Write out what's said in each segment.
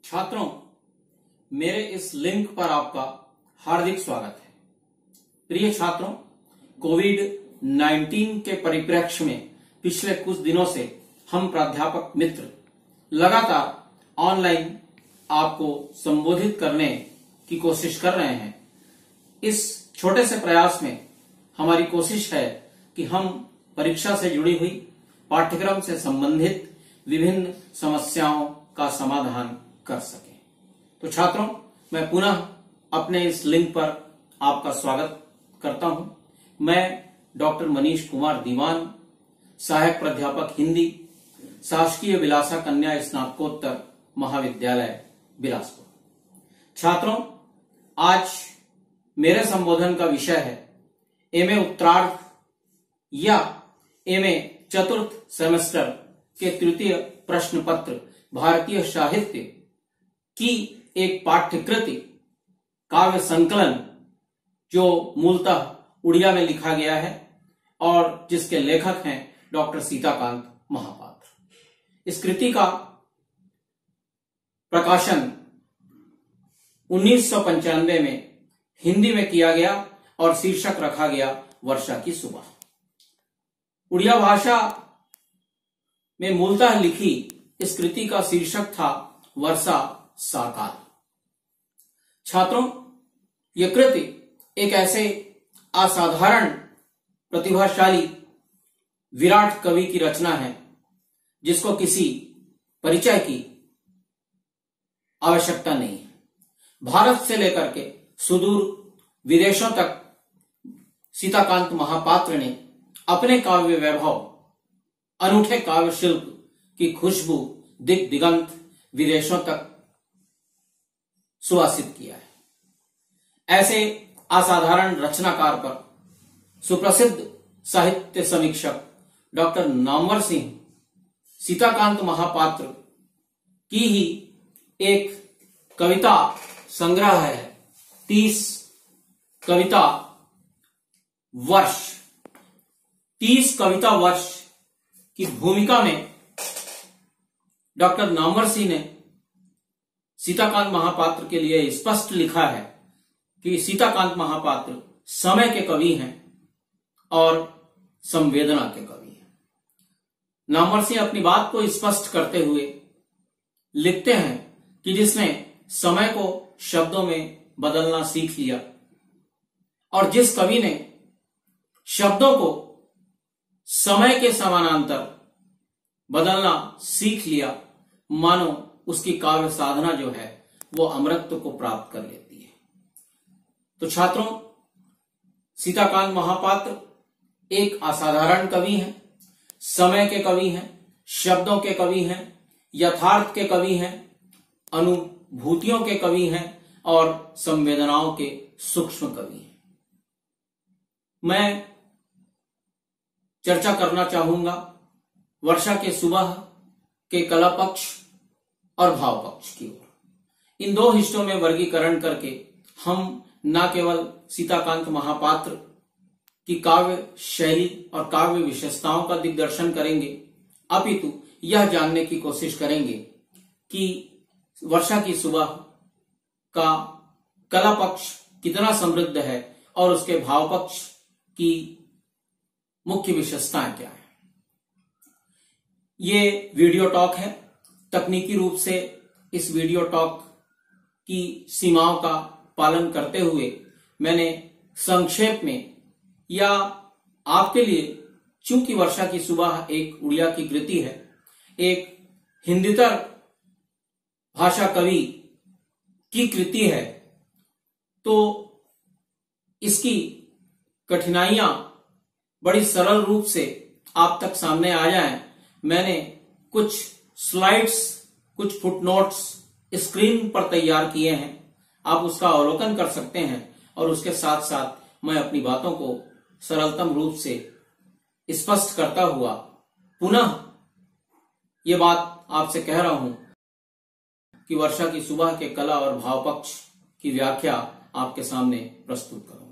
छात्रों, मेरे इस लिंक पर आपका हार्दिक स्वागत है। प्रिय छात्रों, कोविड-19 के परिप्रेक्ष्य में पिछले कुछ दिनों से हम प्राध्यापक मित्र लगातार ऑनलाइन आपको संबोधित करने की कोशिश कर रहे हैं। इस छोटे से प्रयास में हमारी कोशिश है कि हम परीक्षा से जुड़ी हुई पाठ्यक्रम से संबंधित विभिन्न समस्याओं का समाधान कर सकें। तो छात्रों, मैं पुनः अपने इस लिंक पर आपका स्वागत करता हूं। मैं डॉक्टर मनीष कुमार दीवान, सहायक प्राध्यापक हिंदी, शासकीय बिलासा कन्या स्नातकोत्तर महाविद्यालय बिलासपुर। छात्रों, आज मेरे संबोधन का विषय है एमए उत्तरार्ध या एमए चतुर्थ सेमेस्टर के तृतीय प्रश्न पत्र भारतीय साहित्य की एक पाठ्यकृति काव्य संकलन जो मूलतः उड़िया में लिखा गया है और जिसके लेखक हैं डॉक्टर सीताकांत महापात्र। इस कृति का प्रकाशन 1995 में हिंदी में किया गया और शीर्षक रखा गया वर्षा की सुबह। उड़िया भाषा में मूलतः लिखी इस कृति का शीर्षक था वर्षा साकार। छात्रों, यह कृति एक ऐसे असाधारण प्रतिभाशाली विराट कवि की रचना है जिसको किसी परिचय की आवश्यकता नहीं है। भारत से लेकर के सुदूर विदेशों तक सीताकांत महापात्र ने अपने काव्य वैभव, अनूठे काव्य शिल्प की खुशबू दिग दिगंत विदेशों तक सुवासित किया है। ऐसे असाधारण रचनाकार पर सुप्रसिद्ध साहित्य समीक्षक डॉक्टर नामवर सिंह सीताकांत महापात्र की ही एक कविता संग्रह है 30 कविता वर्ष। 30 कविता वर्ष की भूमिका में डॉक्टर नामवर सिंह ने सीताकांत महापात्र के लिए स्पष्ट लिखा है कि सीताकांत महापात्र समय के कवि हैं और संवेदना के कवि हैं। नामवर सिंह अपनी बात को स्पष्ट करते हुए लिखते हैं कि जिसने समय को शब्दों में बदलना सीख लिया और जिस कवि ने शब्दों को समय के समानांतर बदलना सीख लिया, मानो उसकी काव्य साधना जो है वो अमरत्व को प्राप्त कर लेती है। तो छात्रों, सीताकांत महापात्र एक असाधारण कवि हैं, समय के कवि हैं, शब्दों के कवि हैं, यथार्थ के कवि हैं, अनुभूतियों के कवि हैं और संवेदनाओं के सूक्ष्म कवि हैं। मैं चर्चा करना चाहूंगा वर्षा के सुबह के कला पक्ष और भाव पक्ष की ओर। इन दो हिस्सों में वर्गीकरण करके हम न केवल सीताकांत महापात्र की काव्य शैली और काव्य विशेषताओं का दिग्दर्शन करेंगे, अपितु यह जानने की कोशिश करेंगे कि वर्षा की सुबह का कला पक्ष कितना समृद्ध है और उसके भाव पक्ष की मुख्य विशेषताएं क्या है। ये वीडियो टॉक है। तकनीकी रूप से इस वीडियो टॉक की सीमाओं का पालन करते हुए मैंने संक्षेप में या आपके लिए, चूंकि वर्षा की सुबह एक उड़िया की कृति है, एक हिंदीतर भाषा कवि की कृति है, तो इसकी कठिनाइयां बड़ी सरल रूप से आप तक सामने आ जाएं, मैंने कुछ स्लाइड्स, कुछ फुटनोट्स स्क्रीन पर तैयार किए हैं। आप उसका अवलोकन कर सकते हैं और उसके साथ साथ मैं अपनी बातों को सरलतम रूप से स्पष्ट करता हुआ पुनः ये बात आपसे कह रहा हूं कि वर्षा की सुबह के कला और भाव पक्ष की व्याख्या आपके सामने प्रस्तुत करूंगा।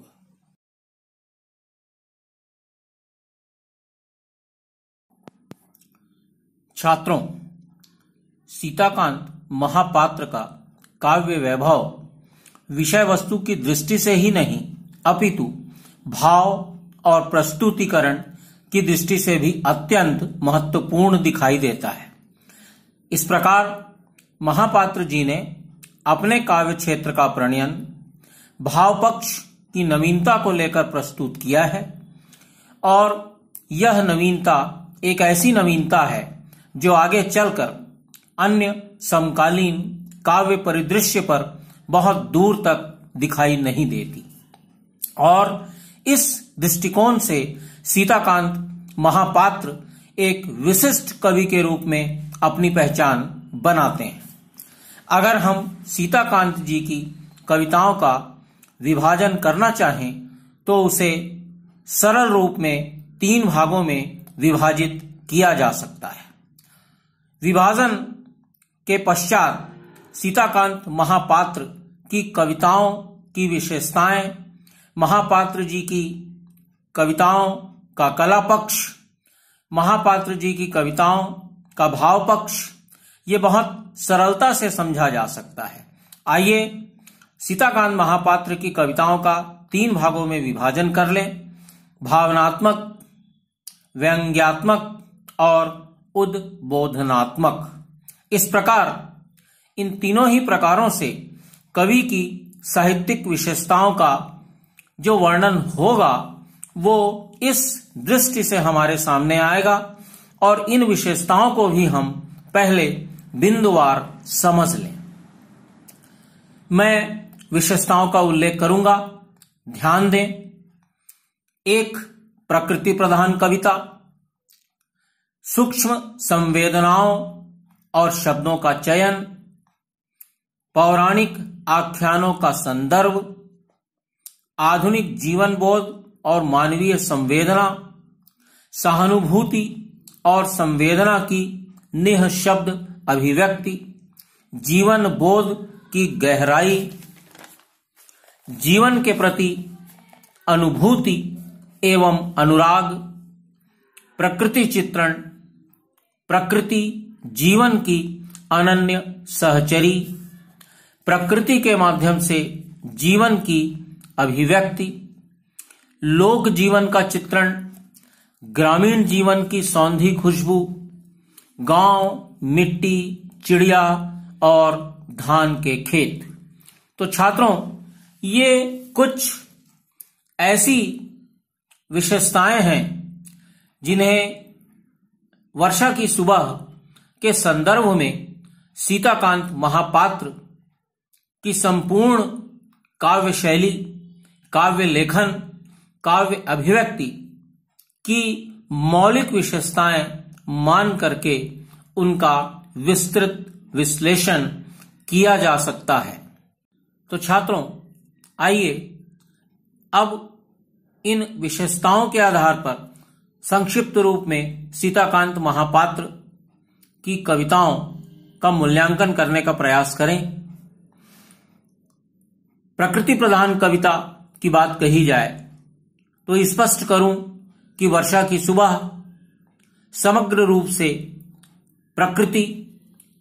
छात्रों, सीताकांत महापात्र का काव्य वैभव विषय वस्तु की दृष्टि से ही नहीं अपितु भाव और प्रस्तुतिकरण की दृष्टि से भी अत्यंत महत्वपूर्ण दिखाई देता है। इस प्रकार महापात्र जी ने अपने काव्य क्षेत्र का प्रणयन भाव पक्ष की नवीनता को लेकर प्रस्तुत किया है और यह नवीनता एक ऐसी नवीनता है जो आगे चलकर अन्य समकालीन काव्य परिदृश्य पर बहुत दूर तक दिखाई नहीं देती और इस दृष्टिकोण से सीताकांत महापात्र एक विशिष्ट कवि के रूप में अपनी पहचान बनाते हैं। अगर हम सीताकांत जी की कविताओं का विभाजन करना चाहें तो उसे सरल रूप में 3 भागों में विभाजित किया जा सकता है। विभाजन के पश्चात सीताकांत महापात्र की कविताओं की विशेषताएं, महापात्र जी की कविताओं का कला पक्ष, महापात्र जी की कविताओं का भाव पक्ष, ये बहुत सरलता से समझा जा सकता है। आइए सीताकांत महापात्र की कविताओं का 3 भागों में विभाजन कर लें, भावनात्मक, व्यंग्यात्मक और उद्बोधनात्मक। इस प्रकार इन तीनों ही प्रकारों से कवि की साहित्यिक विशेषताओं का जो वर्णन होगा वो इस दृष्टि से हमारे सामने आएगा और इन विशेषताओं को भी हम पहले बिंदुवार समझ लें। मैं विशेषताओं का उल्लेख करूंगा, ध्यान दें। 1, प्रकृति प्रधान कविता, सूक्ष्म संवेदनाओं और शब्दों का चयन, पौराणिक आख्यानों का संदर्भ, आधुनिक जीवन बोध और मानवीय संवेदना, सहानुभूति और संवेदना की निःशब्द अभिव्यक्ति, जीवन बोध की गहराई, जीवन के प्रति अनुभूति एवं अनुराग, प्रकृति चित्रण, प्रकृति जीवन की अनन्य सहचरी, प्रकृति के माध्यम से जीवन की अभिव्यक्ति, लोक जीवन का चित्रण, ग्रामीण जीवन की सौंधी खुशबू, गांव, मिट्टी, चिड़िया और धान के खेत। तो छात्रों, ये कुछ ऐसी विशेषताएं हैं जिन्हें वर्षा की सुबह के संदर्भ में सीताकांत महापात्र की संपूर्ण काव्य शैली, काव्य लेखन, काव्य अभिव्यक्ति की मौलिक विशेषताएं मान करके उनका विस्तृत विश्लेषण किया जा सकता है। तो छात्रों, आइए अब इन विशेषताओं के आधार पर संक्षिप्त रूप में सीताकांत महापात्र की कविताओं का मूल्यांकन करने का प्रयास करें। प्रकृति प्रधान कविता की बात कही जाए तो स्पष्ट करूं कि वर्षा की सुबह समग्र रूप से प्रकृति,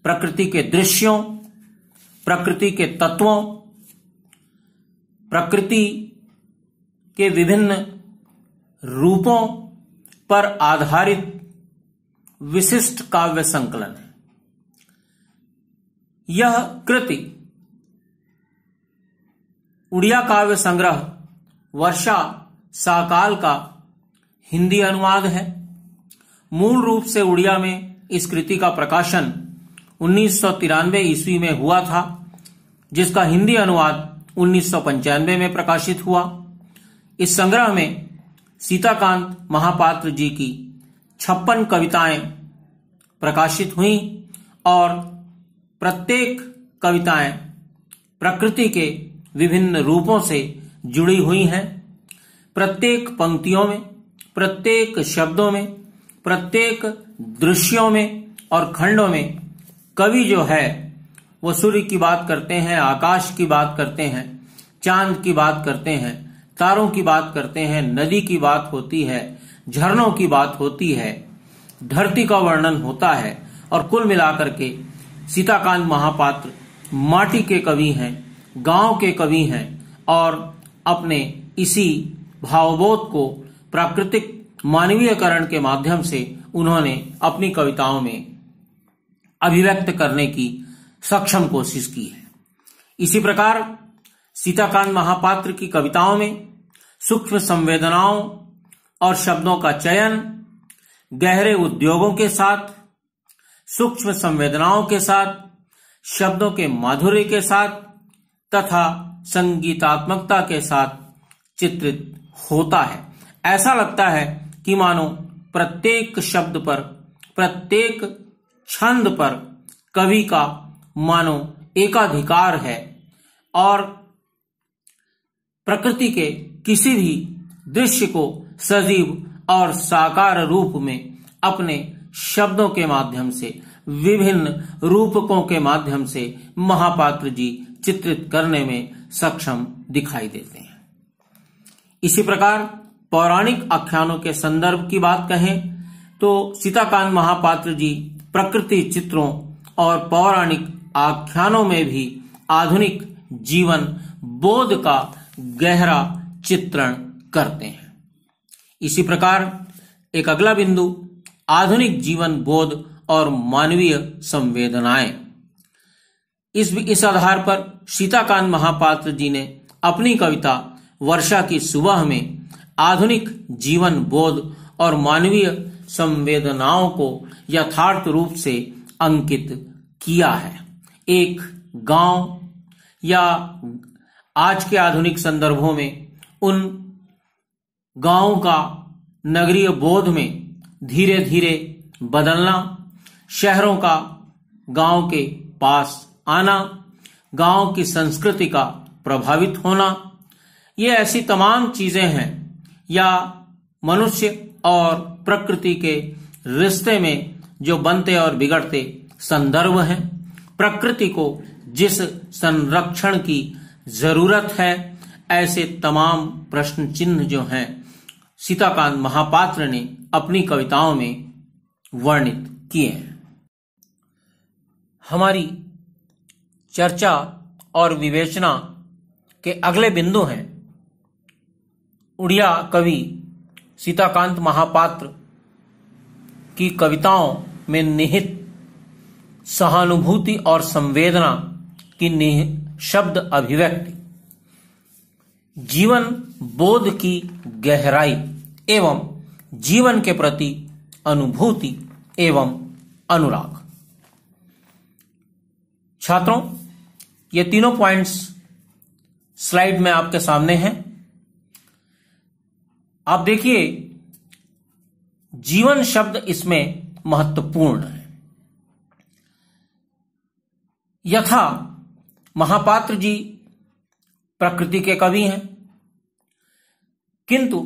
प्रकृति के दृश्यों, प्रकृति के तत्वों, प्रकृति के विभिन्न रूपों पर आधारित विशिष्ट काव्य संकलन है। यह कृति उड़िया काव्य संग्रह वर्षा साकाल का हिंदी अनुवाद है। मूल रूप से उड़िया में इस कृति का प्रकाशन 1993 ईस्वी में हुआ था, जिसका हिंदी अनुवाद 1995 में प्रकाशित हुआ। इस संग्रह में सीताकांत महापात्र जी की 56 कविताएं प्रकाशित हुई और प्रत्येक कविताएं प्रकृति के विभिन्न रूपों से जुड़ी हुई हैं। प्रत्येक पंक्तियों में, प्रत्येक शब्दों में, प्रत्येक दृश्यों में और खंडों में कवि जो है वो सूर्य की बात करते हैं, आकाश की बात करते हैं, चांद की बात करते हैं, तारों की बात करते हैं, नदी की बात होती है, झरनों की बात होती है, धरती का वर्णन होता है और कुल मिलाकर के सीताकांत महापात्र माटी के कवि हैं, गांव के कवि हैं और अपने इसी भावबोध को प्राकृतिक मानवीयकरण के माध्यम से उन्होंने अपनी कविताओं में अभिव्यक्त करने की सक्षम कोशिश की है। इसी प्रकार सीताकांत महापात्र की कविताओं में सूक्ष्म संवेदनाओं और शब्दों का चयन गहरे उद्योगों के साथ, सूक्ष्म संवेदनाओं के साथ, शब्दों के माधुर्य के साथ तथा संगीतात्मकता के साथ चित्रित होता है। ऐसा लगता है कि मानो प्रत्येक शब्द पर, प्रत्येक छंद पर कवि का मानो एकाधिकार है और प्रकृति के किसी भी दृश्य को सजीव और साकार रूप में अपने शब्दों के माध्यम से, विभिन्न रूपकों के माध्यम से महापात्र जी चित्रित करने में सक्षम दिखाई देते हैं। इसी प्रकार पौराणिक आख्यानों के संदर्भ की बात कहें तो सीताकांत महापात्र जी प्रकृति चित्रों और पौराणिक आख्यानों में भी आधुनिक जीवन बोध का गहरा चित्रण करते हैं। इसी प्रकार एक अगला बिंदु आधुनिक जीवन बोध और मानवीय संवेदनाएं। इस आधार पर सीताकांत महापात्र जी ने अपनी कविता वर्षा की सुबह में आधुनिक जीवन बोध और मानवीय संवेदनाओं को यथार्थ रूप से अंकित किया है। एक गांव या आज के आधुनिक संदर्भों में उन गांवों का नगरीय बोध में धीरे धीरे बदलना, शहरों का गांव के पास आना, गांव की संस्कृति का प्रभावित होना, ये ऐसी तमाम चीजें हैं या मनुष्य और प्रकृति के रिश्ते में जो बनते और बिगड़ते संदर्भ हैं, प्रकृति को जिस संरक्षण की जरूरत है, ऐसे तमाम प्रश्न चिन्ह जो हैं सीताकांत महापात्र ने अपनी कविताओं में वर्णित किए हैं। हमारी चर्चा और विवेचना के अगले बिंदु हैं उड़िया कवि सीताकांत महापात्र की कविताओं में निहित सहानुभूति और संवेदना की शब्द अभिव्यक्ति, जीवन बोध की गहराई एवं जीवन के प्रति अनुभूति एवं अनुराग। छात्रों, ये तीनों पॉइंट्स स्लाइड में आपके सामने हैं। आप देखिए, जीवन शब्द इसमें महत्वपूर्ण है। यथा महापात्र जी प्रकृति के कवि हैं, किंतु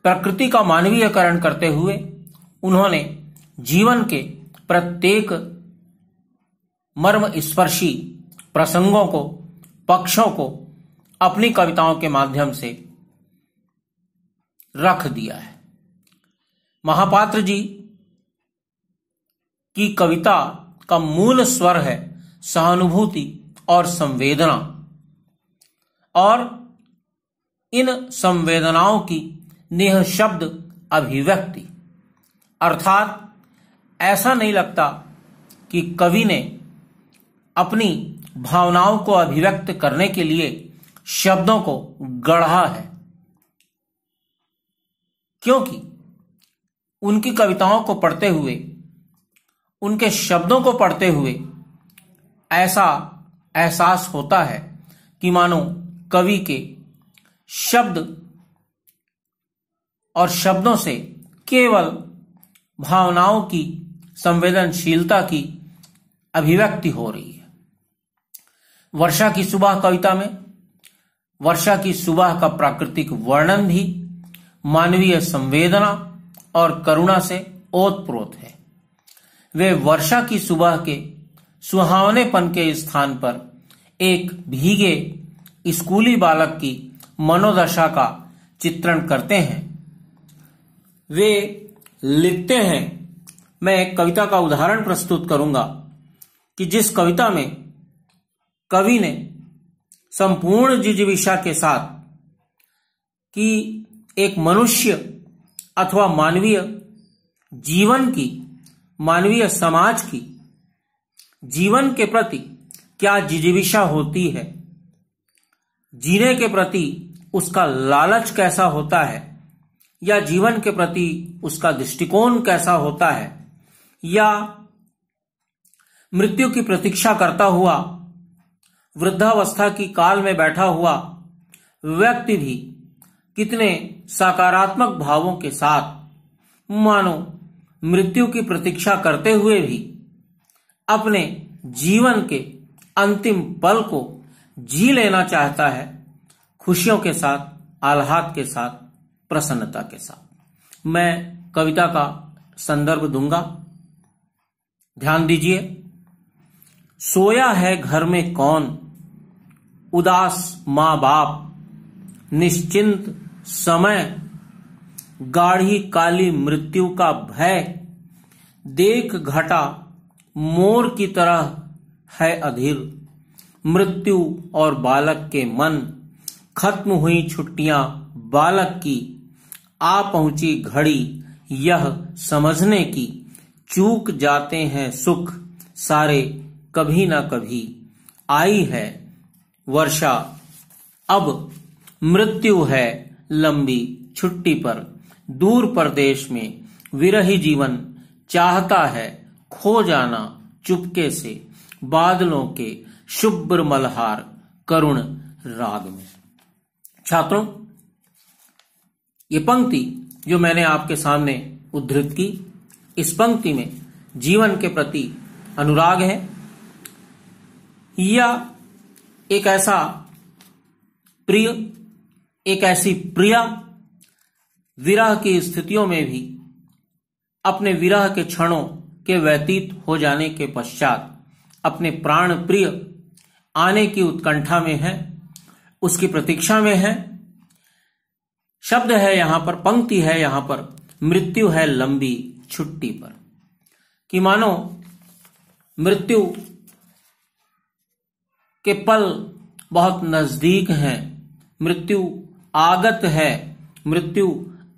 प्रकृति का मानवीयकरण करते हुए उन्होंने जीवन के प्रत्येक मर्म स्पर्शी प्रसंगों को, पक्षों को अपनी कविताओं के माध्यम से रख दिया है। महापात्र जी की कविता का मूल स्वर है सहानुभूति और संवेदना, और इन संवेदनाओं की निःशब्द अभिव्यक्ति, अर्थात ऐसा नहीं लगता कि कवि ने अपनी भावनाओं को अभिव्यक्त करने के लिए शब्दों को गढ़ा है, क्योंकि उनकी कविताओं को पढ़ते हुए, उनके शब्दों को पढ़ते हुए ऐसा एहसास होता है कि मानो कवि के शब्द और शब्दों से केवल भावनाओं की, संवेदनशीलता की अभिव्यक्ति हो रही है। वर्षा की सुबह कविता में वर्षा की सुबह का प्राकृतिक वर्णन भी मानवीय संवेदना और करुणा से ओतप्रोत है। वे वर्षा की सुबह के सुहावनेपन के स्थान पर एक भीगे स्कूली बालक की मनोदशा का चित्रण करते हैं। वे लिखते हैं, मैं एक कविता का उदाहरण प्रस्तुत करूंगा कि जिस कविता में कवि ने संपूर्ण जिजीविषा के साथ कि एक मनुष्य अथवा मानवीय जीवन की, मानवीय समाज की जीवन के प्रति क्या जिजीविषा होती है, जीने के प्रति उसका लालच कैसा होता है, या जीवन के प्रति उसका दृष्टिकोण कैसा होता है, या मृत्यु की प्रतीक्षा करता हुआ वृद्धावस्था की काल में बैठा हुआ व्यक्ति भी कितने सकारात्मक भावों के साथ मानो मृत्यु की प्रतीक्षा करते हुए भी अपने जीवन के अंतिम पल को जी लेना चाहता है, खुशियों के साथ, आह्लाद के साथ, प्रसन्नता के साथ। मैं कविता का संदर्भ दूंगा, ध्यान दीजिए। सोया है घर में कौन, उदास माँ बाप, निश्चिंत समय, गाढ़ी काली मृत्यु का भय, देख घटा मोर की तरह है अधीर, मृत्यु और बालक के मन, खत्म हुई छुट्टियां बालक की, आ पहुंची घड़ी यह समझने की, चूक जाते हैं सुख सारे कभी ना कभी, आई है वर्षा अब मृत्यु है लंबी छुट्टी पर, दूर परदेश में विरही जीवन चाहता है खो जाना चुपके से, बादलों के शुभ्र मल्हार करुण राग में। छात्रों, ये पंक्ति जो मैंने आपके सामने उद्धृत की, इस पंक्ति में जीवन के प्रति अनुराग है, या एक ऐसा प्रिय, एक ऐसी प्रिया विरह की स्थितियों में भी अपने विरह के क्षणों के व्यतीत हो जाने के पश्चात अपने प्राण प्रिय आने की उत्कंठा में है, उसकी प्रतीक्षा में है। शब्द है यहां पर, पंक्ति है यहां पर, मृत्यु है लंबी छुट्टी पर, कि मानो मृत्यु के पल बहुत नजदीक हैं, मृत्यु आगत है, मृत्यु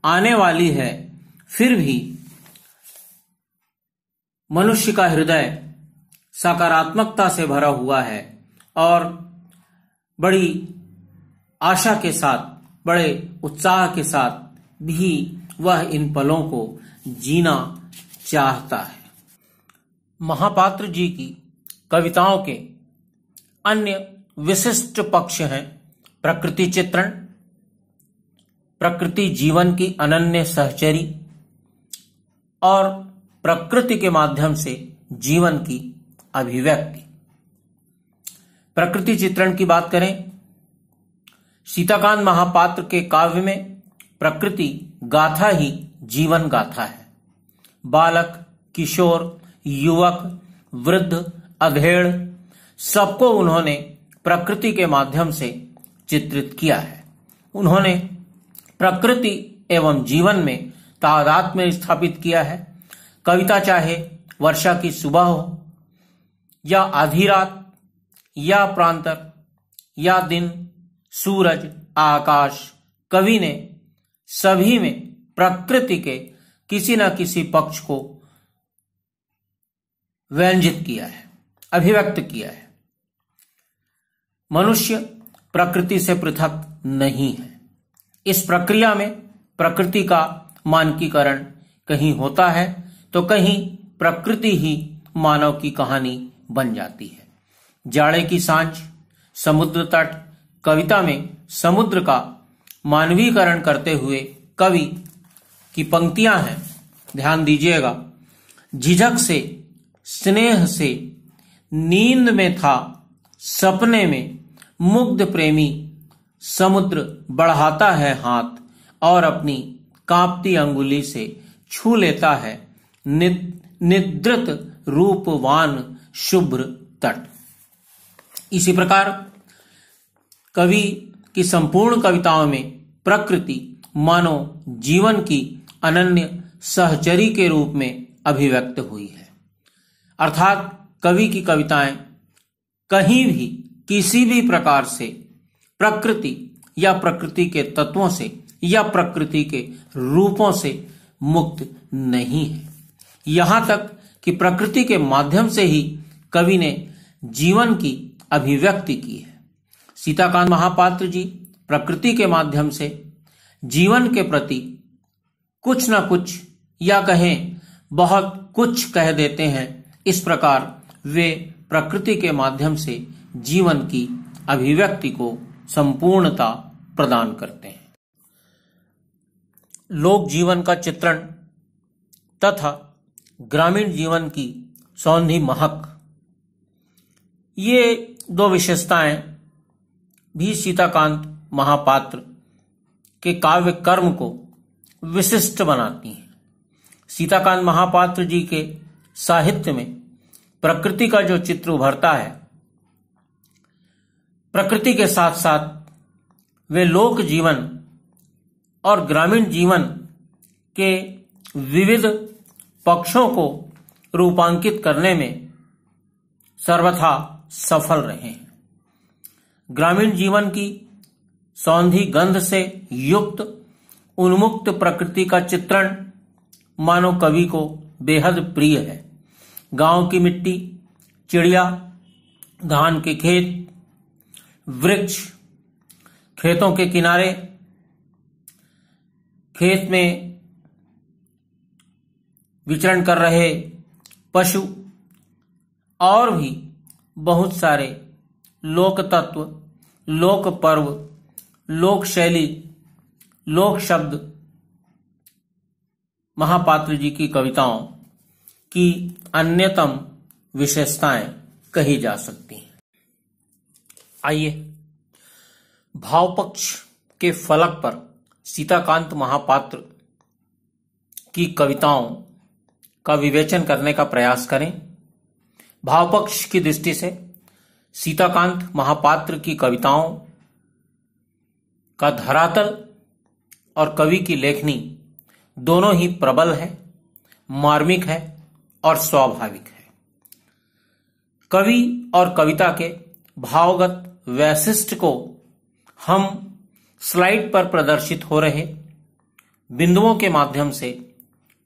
आने वाली है, फिर भी मनुष्य का हृदय सकारात्मकता से भरा हुआ है और बड़ी आशा के साथ, बड़े उत्साह के साथ भी वह इन पलों को जीना चाहता है। महापात्र जी की कविताओं के अन्य विशिष्ट पक्ष हैं प्रकृति चित्रण, प्रकृति जीवन की अनन्य सहचरी और प्रकृति के माध्यम से जीवन की अभिव्यक्ति। प्रकृति चित्रण की बात करें, सीताकांत महापात्र के काव्य में प्रकृति गाथा ही जीवन गाथा है। बालक, किशोर, युवक, वृद्ध, अधेड़ सबको उन्होंने प्रकृति के माध्यम से चित्रित किया है। उन्होंने प्रकृति एवं जीवन में तादात्म्य स्थापित किया है। कविता चाहे वर्षा की सुबह हो या आधी रात या प्रांतर या दिन, सूरज, आकाश, कवि ने सभी में प्रकृति के किसी न किसी पक्ष को व्यंजित किया है, अभिव्यक्त किया है। मनुष्य प्रकृति से पृथक नहीं है। इस प्रक्रिया में प्रकृति का मानकीकरण कहीं होता है तो कहीं प्रकृति ही मानव की कहानी बन जाती है। जाड़े की सांझ, समुद्र तट कविता में समुद्र का मानवीकरण करते हुए कवि की पंक्तियां हैं, ध्यान दीजिएगा। झिझक से, स्नेह से, नींद में था, सपने में मुग्ध प्रेमी, समुद्र बढ़ाता है हाथ और अपनी कांपती अंगुली से छू लेता है निद्रित रूपवान शुभ्र तट। इसी प्रकार कवि की संपूर्ण कविताओं में प्रकृति मानो जीवन की अनन्य सहचरी के रूप में अभिव्यक्त हुई है। अर्थात कवि की कविताएं कहीं भी किसी भी प्रकार से प्रकृति या प्रकृति के तत्वों से या प्रकृति के रूपों से मुक्त नहीं है। यहां तक कि प्रकृति के माध्यम से ही कवि ने जीवन की अभिव्यक्ति की है। सीताकांत महापात्र जी प्रकृति के माध्यम से जीवन के प्रति कुछ न कुछ या कहें बहुत कुछ कह देते हैं। इस प्रकार वे प्रकृति के माध्यम से जीवन की अभिव्यक्ति को संपूर्णता प्रदान करते हैं। लोक जीवन का चित्रण तथा ग्रामीण जीवन की सौंधी महक, ये दो विशेषताएं भी सीताकांत महापात्र के काव्य कर्म को विशिष्ट बनाती हैं। सीताकांत महापात्र जी के साहित्य में प्रकृति का जो चित्र उभरता है, प्रकृति के साथ साथ वे लोक जीवन और ग्रामीण जीवन के विविध पक्षों को रूपांकित करने में सर्वथा सफल रहे हैं। ग्रामीण जीवन की सौंधी गंध से युक्त उन्मुक्त प्रकृति का चित्रण मानो कवि को बेहद प्रिय है। गांव की मिट्टी, चिड़िया, धान के खेत, वृक्ष, खेतों के किनारे, खेत में विचरण कर रहे पशु और भी बहुत सारे लोक तत्व, लोक पर्व, लोक शैली, लोक शब्द महापात्र जी की कविताओं की अन्यतम विशेषताएं कही जा सकती हैं। आइए भाव पक्ष के फलक पर सीताकांत महापात्र की कविताओं का विवेचन करने का प्रयास करें। भाव पक्ष की दृष्टि से सीताकांत महापात्र की कविताओं का धरातल और कवि की लेखनी दोनों ही प्रबल है, मार्मिक है और स्वाभाविक है। कवि और कविता के भावगत वैशिष्ट्य को हम स्लाइड पर प्रदर्शित हो रहे बिंदुओं के माध्यम से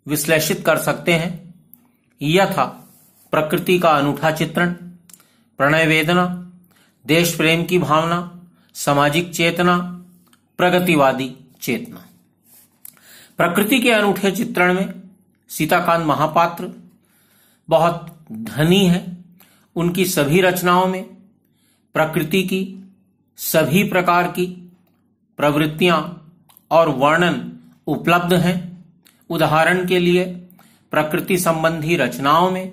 विश्लेषित कर सकते हैं। यथा प्रकृति का अनूठा चित्रण, प्रणय वेदना, देश प्रेम की भावना, सामाजिक चेतना, प्रगतिवादी चेतना। प्रकृति के अनूठे चित्रण में सीताकांत महापात्र बहुत धनी है। उनकी सभी रचनाओं में प्रकृति की सभी प्रकार की प्रवृत्तियां और वर्णन उपलब्ध हैं। उदाहरण के लिए प्रकृति संबंधी रचनाओं में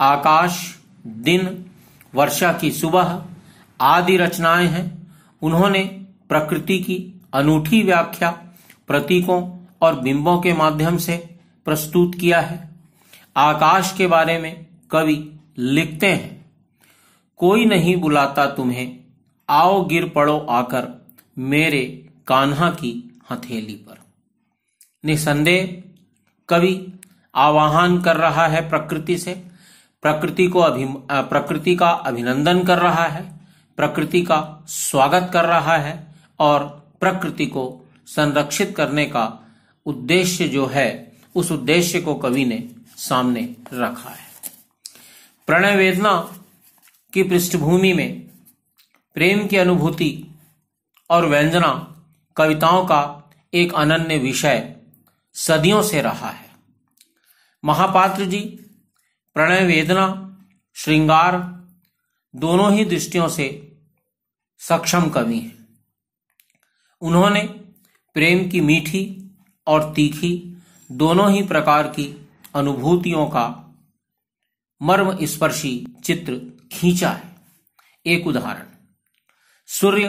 आकाश, दिन, वर्षा की सुबह आदि रचनाएं हैं। उन्होंने प्रकृति की अनूठी व्याख्या प्रतीकों और बिंबों के माध्यम से प्रस्तुत किया है। आकाश के बारे में कवि लिखते हैं, कोई नहीं बुलाता तुम्हें, आओ गिर पड़ो आकर मेरे कान्हा की हथेली पर। निसंदेह कवि आवाहन कर रहा है प्रकृति से, प्रकृति का अभिनंदन कर रहा है, प्रकृति का स्वागत कर रहा है और प्रकृति को संरक्षित करने का उद्देश्य जो है उस उद्देश्य को कवि ने सामने रखा है। प्रणय वेदना की पृष्ठभूमि में प्रेम की अनुभूति और व्यंजना कविताओं का एक अनन्य विषय सदियों से रहा है। महापात्र जी प्रणय वेदना, श्रृंगार दोनों ही दृष्टियों से सक्षम कवि हैं। उन्होंने प्रेम की मीठी और तीखी दोनों ही प्रकार की अनुभूतियों का मर्म स्पर्शी चित्र खींचा है। एक उदाहरण, सूर्य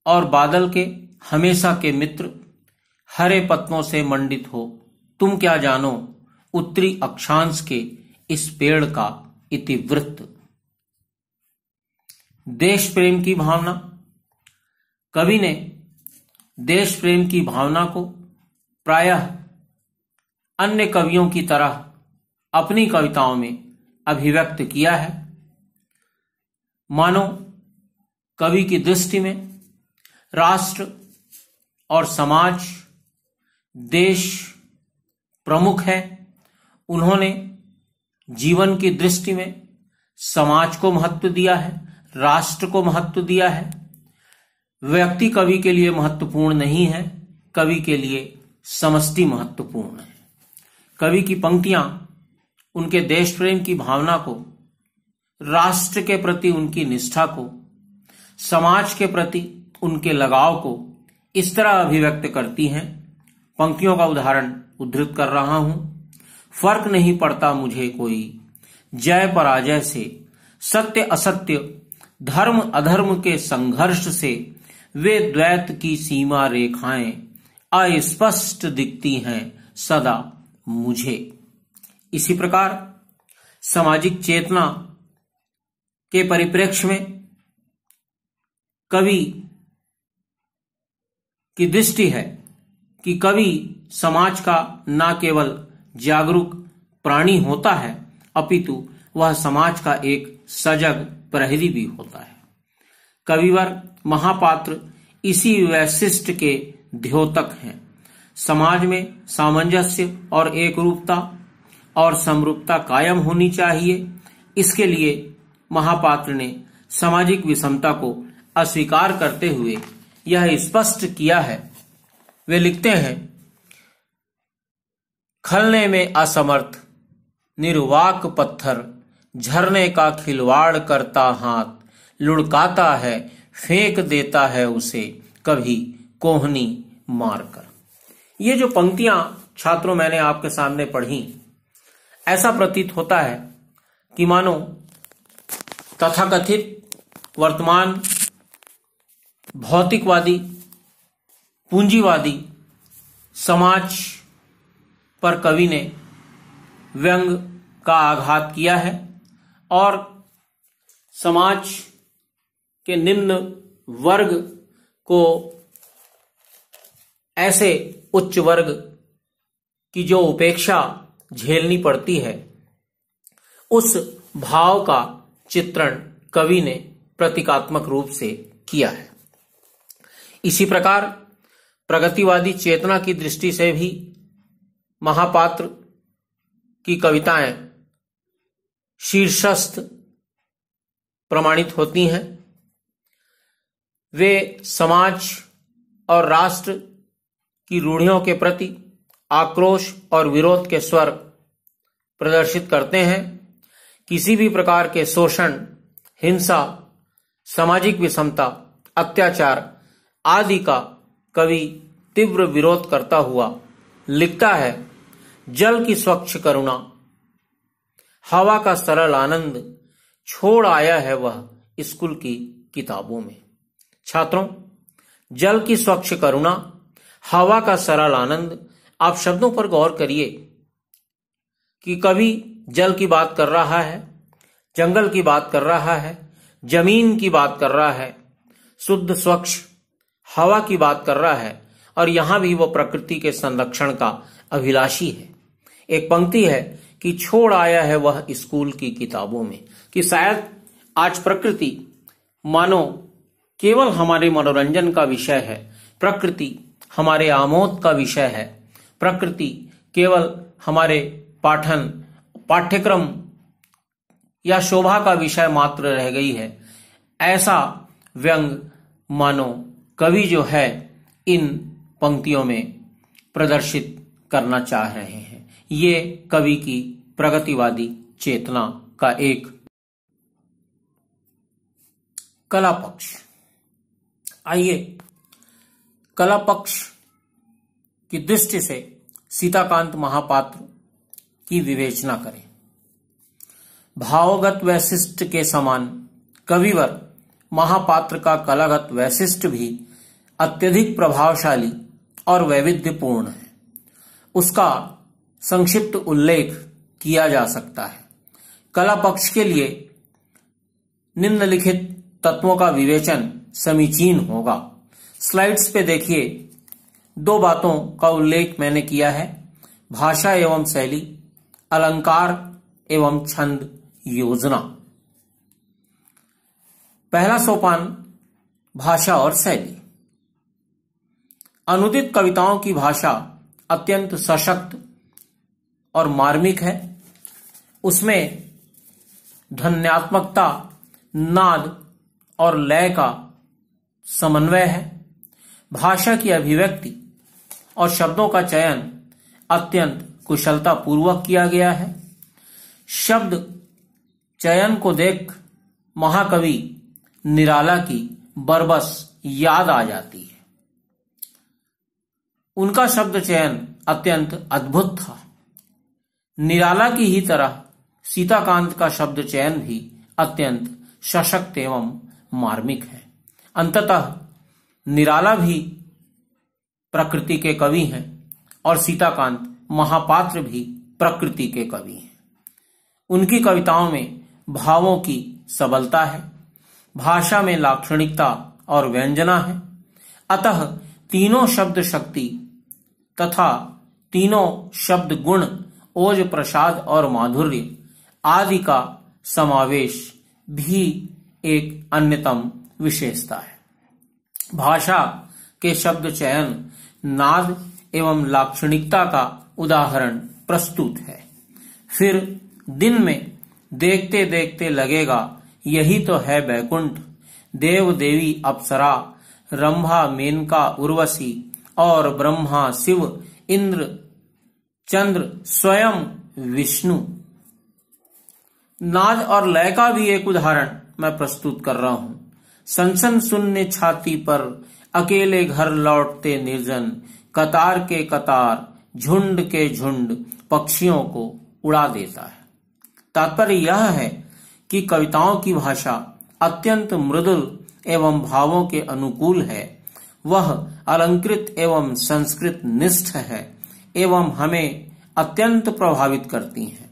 और बादल के हमेशा के मित्र, हरे पत्तों से मंडित हो तुम क्या जानो, उत्तरी अक्षांश के इस पेड़ का इतिवृत्त। देश प्रेम की भावना, कवि ने देश प्रेम की भावना को प्रायः अन्य कवियों की तरह अपनी कविताओं में अभिव्यक्त किया है। मानो कवि की दृष्टि में राष्ट्र और समाज, देश प्रमुख है। उन्होंने जीवन की दृष्टि में समाज को महत्व दिया है, राष्ट्र को महत्व दिया है। व्यक्ति कवि के लिए महत्वपूर्ण नहीं है, कवि के लिए समष्टि महत्वपूर्ण है। कवि की पंक्तियां उनके देश प्रेम की भावना को, राष्ट्र के प्रति उनकी निष्ठा को, समाज के प्रति उनके लगाव को इस तरह अभिव्यक्त करती हैं। पंक्तियों का उदाहरण उद्धृत कर रहा हूं। फर्क नहीं पड़ता मुझे कोई जय पराजय से, सत्य असत्य, धर्म अधर्म के संघर्ष से, वे द्वैत की सीमा रेखाएं अस्पष्ट दिखती हैं सदा मुझे। इसी प्रकार सामाजिक चेतना के परिप्रेक्ष्य में कवि की दृष्टि है कि कवि समाज का न केवल जागरूक प्राणी होता है, अपितु वह समाज का एक सजग प्रहरी भी होता है। कविवर महापात्र इसी वैशिष्ट के द्योतक हैं। समाज में सामंजस्य और एकरूपता और समरूपता कायम होनी चाहिए। इसके लिए महापात्र ने सामाजिक विषमता को अस्वीकार करते हुए यह स्पष्ट किया है। वे लिखते हैं, खलने में असमर्थ निर्वाक पत्थर, झरने का खिलवाड़ करता हाथ, लुढ़काता है फेंक देता है उसे कभी कोहनी मारकर। ये जो पंक्तियां छात्रों मैंने आपके सामने पढ़ी, ऐसा प्रतीत होता है कि मानो तथाकथित वर्तमान भौतिकवादी पूंजीवादी समाज पर कवि ने व्यंग का आघात किया है और समाज के निम्न वर्ग को ऐसे उच्च वर्ग की जो उपेक्षा झेलनी पड़ती है, उस भाव का चित्रण कवि ने प्रतीकात्मक रूप से किया है। इसी प्रकार प्रगतिवादी चेतना की दृष्टि से भी महापात्र की कविताएं शीर्षस्थ प्रमाणित होती हैं। वे समाज और राष्ट्र की रूढ़ियों के प्रति आक्रोश और विरोध के स्वर प्रदर्शित करते हैं। किसी भी प्रकार के शोषण, हिंसा, सामाजिक विषमता, अत्याचार आदि का कवि तीव्र विरोध करता हुआ लिखता है, जल की स्वच्छ करुणा, हवा का सरल आनंद, छोड़ आया है वह स्कूल की किताबों में। छात्रों, जल की स्वच्छ करुणा, हवा का सरल आनंद, आप शब्दों पर गौर करिए कि कवि जल की बात कर रहा है, जंगल की बात कर रहा है, जमीन की बात कर रहा है, शुद्ध स्वच्छ हवा की बात कर रहा है और यहां भी वो प्रकृति के संरक्षण का अभिलाषी है। एक पंक्ति है कि छोड़ आया है वह स्कूल की किताबों में, कि शायद आज प्रकृति मानो केवल हमारे मनोरंजन का विषय है, प्रकृति हमारे आमोद का विषय है, प्रकृति केवल हमारे पाठ्यक्रम या शोभा का विषय मात्र रह गई है। ऐसा व्यंग मानो कवि जो है इन पंक्तियों में प्रदर्शित करना चाह रहे हैं। ये कवि की प्रगतिवादी चेतना का एक कला पक्ष। आइए कला पक्ष की दृष्टि से सीताकांत महापात्र की विवेचना करें। भावगत वैशिष्ट के समान कविवर महापात्र का कलागत वैशिष्ट भी अत्यधिक प्रभावशाली और वैविध्यपूर्ण है। उसका संक्षिप्त उल्लेख किया जा सकता है। कला पक्ष के लिए निम्नलिखित तत्वों का विवेचन समीचीन होगा। स्लाइड्स पे देखिए, दो बातों का उल्लेख मैंने किया है, भाषा एवं शैली, अलंकार एवं छंद योजना। पहला सोपान भाषा और शैली। अनुदित कविताओं की भाषा अत्यंत सशक्त और मार्मिक है। उसमें ध्वन्यात्मकता, नाद और लय का समन्वय है। भाषा की अभिव्यक्ति और शब्दों का चयन अत्यंत कुशलता पूर्वक किया गया है। शब्द चयन को देख महाकवि निराला की बरबस याद आ जाती है। उनका शब्द चयन अत्यंत अद्भुत था। निराला की ही तरह सीताकांत का शब्द चयन भी अत्यंत सशक्त एवं मार्मिक है। अंततः निराला भी प्रकृति के कवि हैं और सीताकांत महापात्र भी प्रकृति के कवि हैं। उनकी कविताओं में भावों की सबलता है, भाषा में लाक्षणिकता और व्यंजना है। अतः तीनों शब्द शक्ति तथा तीनों शब्द गुण, ओज, प्रसाद और माधुर्य आदि का समावेश भी एक अन्यतम विशेषता है। भाषा के शब्द चयन, नाद एवं लाक्षणिकता का उदाहरण प्रस्तुत है। फिर दिन में देखते देखते लगेगा यही तो है बैकुंठ। देव देवी अप्सरा, रंभा मेनका उर्वशी और ब्रह्मा शिव इंद्र चंद्र स्वयं विष्णु। नाद और लय का भी एक उदाहरण मैं प्रस्तुत कर रहा हूं। सनसन शून्य छाती पर अकेले घर लौटते निर्जन, कतार के कतार झुंड के झुंड पक्षियों को उड़ा देता है। तात्पर्य यह है कि कविताओं की भाषा अत्यंत मृदुल एवं भावों के अनुकूल है। वह अलंकृत एवं संस्कृत निष्ठ है एवं हमें अत्यंत प्रभावित करती है।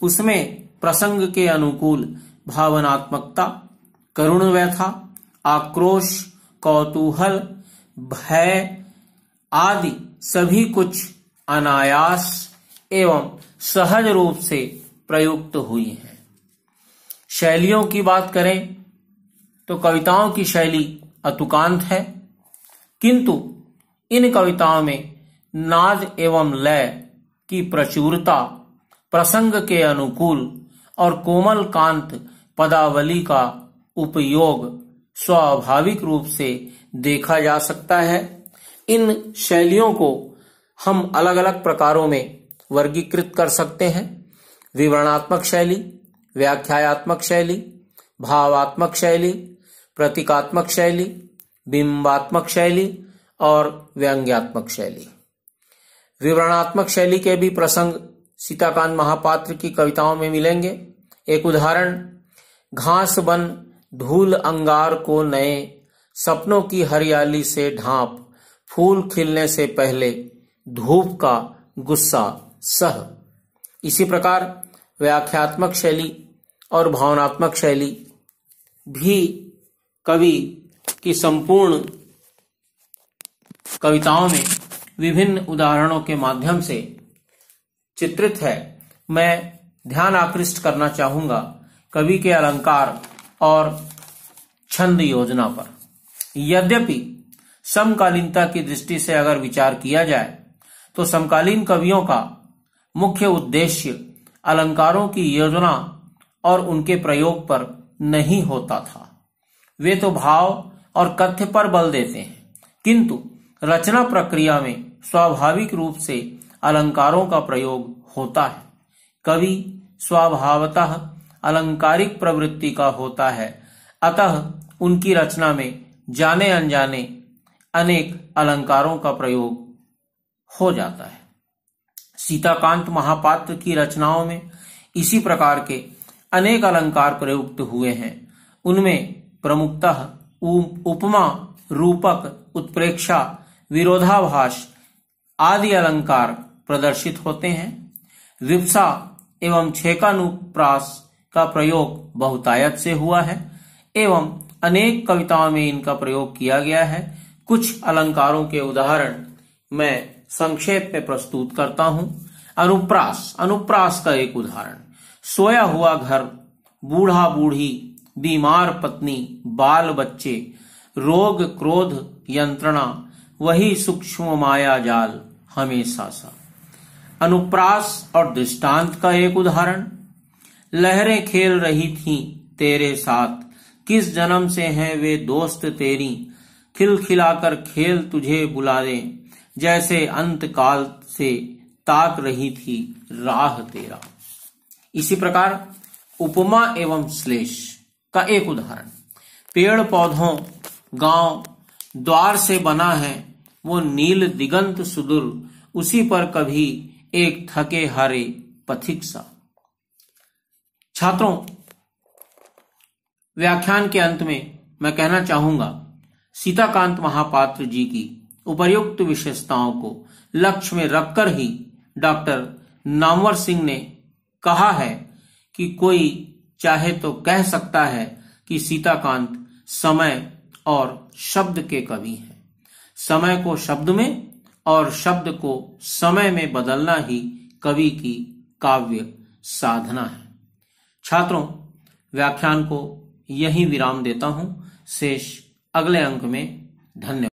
उसमें प्रसंग के अनुकूल भावनात्मकता, करुण व्यथा, आक्रोश, कौतूहल, भय आदि सभी कुछ अनायास एवं सहज रूप से प्रयुक्त हुई हैं। शैलियों की बात करें तो कविताओं की शैली अतुकांत है, किंतु इन कविताओं में नाद एवं लय की प्रचुरता, प्रसंग के अनुकूल और कोमल कांत पदावली का उपयोग स्वाभाविक रूप से देखा जा सकता है। इन शैलियों को हम अलग अलग प्रकारों में वर्गीकृत कर सकते हैं। विवरणात्मक शैली, व्याख्यात्मक शैली, भावात्मक शैली, प्रतीकात्मक शैली, बिंबात्मक शैली और व्यंग्यात्मक शैली। विवरणात्मक शैली के भी प्रसंग सीताकांत महापात्र की कविताओं में मिलेंगे। एक उदाहरण, घास बन धूल अंगार को नए, सपनों की हरियाली से ढांप, फूल खिलने से पहले धूप का गुस्सा सह। इसी प्रकार व्याख्यात्मक शैली और भावनात्मक शैली भी कवि की संपूर्ण कविताओं में विभिन्न उदाहरणों के माध्यम से चित्रित है। मैं ध्यान आकृष्ट करना चाहूंगा कवि के अलंकार और छंद योजना पर। यद्यपि समकालीनता की दृष्टि से अगर विचार किया जाए तो समकालीन कवियों का मुख्य उद्देश्य अलंकारों की योजना और उनके प्रयोग पर नहीं होता था। वे तो भाव और कथ्य पर बल देते हैं, किंतु रचना प्रक्रिया में स्वाभाविक रूप से अलंकारों का प्रयोग होता है। कवि स्वभावतः अलंकारिक प्रवृत्ति का होता है, अतः उनकी रचना में जाने अनजाने अनेक अलंकारों का प्रयोग हो जाता है। सीताकांत महापात्र की रचनाओं में इसी प्रकार के अनेक अलंकार प्रयुक्त हुए हैं। उनमें प्रमुखतः उपमा, रूपक, उत्प्रेक्षा, विरोधाभास आदि अलंकार प्रदर्शित होते हैं। विप्सा एवं छेकानुप्रास का प्रयोग बहुतायत से हुआ है एवं अनेक कविताओं में इनका प्रयोग किया गया है। कुछ अलंकारों के उदाहरण मैं संक्षेप में प्रस्तुत करता हूं। अनुप्रास, अनुप्रास का एक उदाहरण, सोया हुआ घर बूढ़ा बूढ़ी, बीमार पत्नी, बाल बच्चे, रोग क्रोध यंत्रणा, वही सूक्ष्म माया जाल हमेशा सा। अनुप्रास और दृष्टांत का एक उदाहरण, लहरें खेल रही थीं तेरे साथ, किस जन्म से हैं वे दोस्त तेरी, खिलखिलाकर खेल तुझे बुला दे, जैसे अंत काल से ताक रही थी राह तेरा। इसी प्रकार उपमा एवं श्लेष का एक उदाहरण, पेड़ पौधों गांव द्वार से बना है वो नील दिगंत सुदूर, उसी पर कभी एक थके हारे पथिक सा। छात्रों, व्याख्यान के अंत में मैं कहना चाहूंगा, सीताकांत महापात्र जी की उपर्युक्त विशेषताओं को लक्ष्य में रखकर ही डॉक्टर नामवर सिंह ने कहा है कि कोई चाहे तो कह सकता है कि सीताकांत समय और शब्द के कवि हैं। समय को शब्द में और शब्द को समय में बदलना ही कवि की काव्य साधना है। छात्रों, व्याख्यान को यहीं विराम देता हूं। शेष अगले अंक में। धन्यवाद।